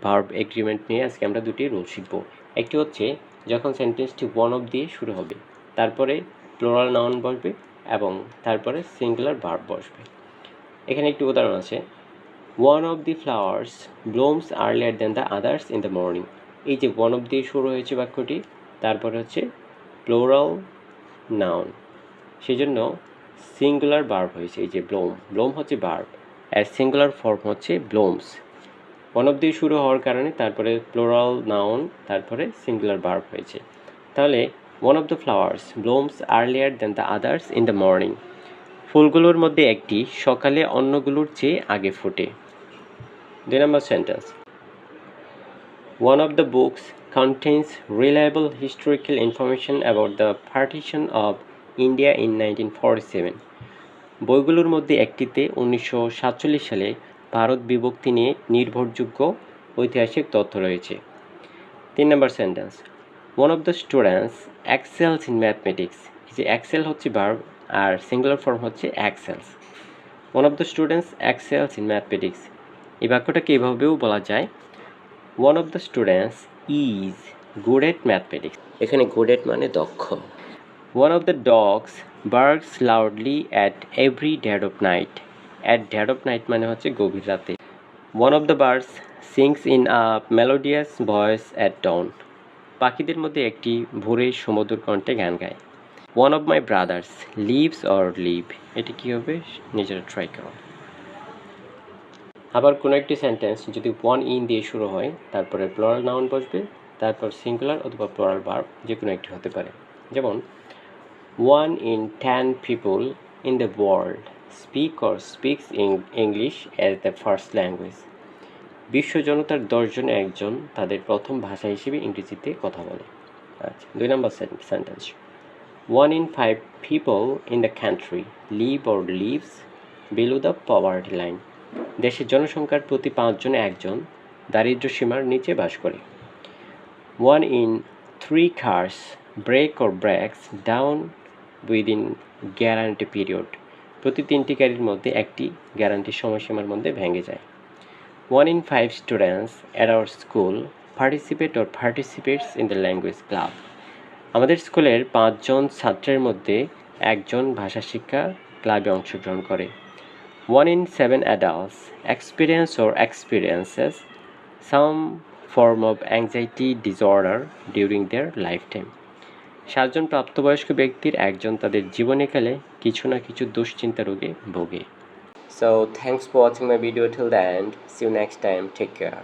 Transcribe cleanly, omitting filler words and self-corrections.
Verb agreement নিয়ে আজকে আমরা দুটি রুল শিখব। একটি হচ্ছে যখন সেন্টেন্সটি ওয়ান অফ দিয়ে শুরু হবে, তারপরে প্লুরাল নাউন বসবে এবং তারপরে সিঙ্গুলার ভার্ব বসবে। এখানে একটি উদাহরণ আছে, one of the flowers blooms earlier than the others in the morning. এই যে ওয়ান অফ দিয়ে শুরু হয়েছে বাক্যটি, তারপরে হচ্ছে প্লুরাল নাউন, সেই জন্য সিঙ্গুলার ভার্ব হয়েছে। এই যে ব্লোম হচ্ছে ভার্ব, আর সিঙ্গুলার ফর্ম হচ্ছে ব্লুমস। ওয়ান অফ দিয়ে শুরু হওয়ার কারণে তারপরে প্লুরাল নাউন, তারপরে সিঙ্গুলার ভার্ব হয়েছে। তাহলে one of the flowers blooms earlier than the others in the morning. ফুলগুলোর মধ্যে একটি সকালে অন্যগুলোর চেয়ে আগে ফোটে। 2 নম্বর sentence, one of the books contains reliable historical information about the partition of India in 1947. বইগুলোর মধ্যে একটিতে 1947 সালে ভারত বিভক্তি নিয়ে নির্ভরযোগ্য ঐতিহাসিক তথ্য রয়েছে। 3 নম্বর sentence, one of the students excels in mathematics. এই যে এক্সেল হচ্ছে ভার্ব আর সিঙ্গুলার ফর্ম হচ্ছে excels. one of the students excels in mathematics, এই বাক্যটাকে এভাবেও বলা যায়, one of the students is good at mathematics. এখানে good at মানে দক্ষ। one of the dogs barks loudly at every dead of night. at dead of night মানে হচ্ছে গভীর রাতে। one of the birds sings in a melodious voice at dawn. পাখিদের মধ্যে একটি ভোরে সুমধুর কণ্ঠে গান গায়। one of my brothers lives or live. এটি কী হবে নিজেরা ট্রাই করো। আবার কোনো একটি সেন্টেন্স যদি ওয়ান ইন দিয়ে শুরু হয়, তারপরে প্লুরাল নাউন বসবে, তারপর সিঙ্গুলার অথবা প্লুরাল ভার্ব যে কোনো একটি হতে পারে। যেমন 1 in 10 people in the world speak or speaks English as the first language. বিশ্ব জনতার 10 জনে একজন তাদের প্রথম ভাষা হিসেবে ইংরেজিতে কথা বলে। আচ্ছা, 2 নম্বর sentence, 1 in 5 people in the country live or lives below the poverty line. দেশের জনসংখ্যার প্রতি 5 জনে একজন দারিদ্র্য সীমার নিচে বাস করে। 1 in 3 cars break or breaks down within guarantee period. প্রতি 3টি গাড়ির মধ্যে একটি গ্যারান্টির সময়সীমার মধ্যে ভেঙে যায়। 1 in 5 students at our school participate or participates in the language club. আমাদের স্কুলের 5 জন ছাত্রের মধ্যে একজন ভাষা শিক্ষা ক্লাবে অংশগ্রহণ করে। 1 in 7 adults experience or experiences some form of anxiety disorder during their lifetime. 7 জন প্রাপ্তবয়স্ক ব্যক্তির একজন তাদের জীবনীকালে কিছু না কিছু দুশ্চিন্তা রোগে ভোগে। So thanks for watching my video till the end. See you next time. Take care.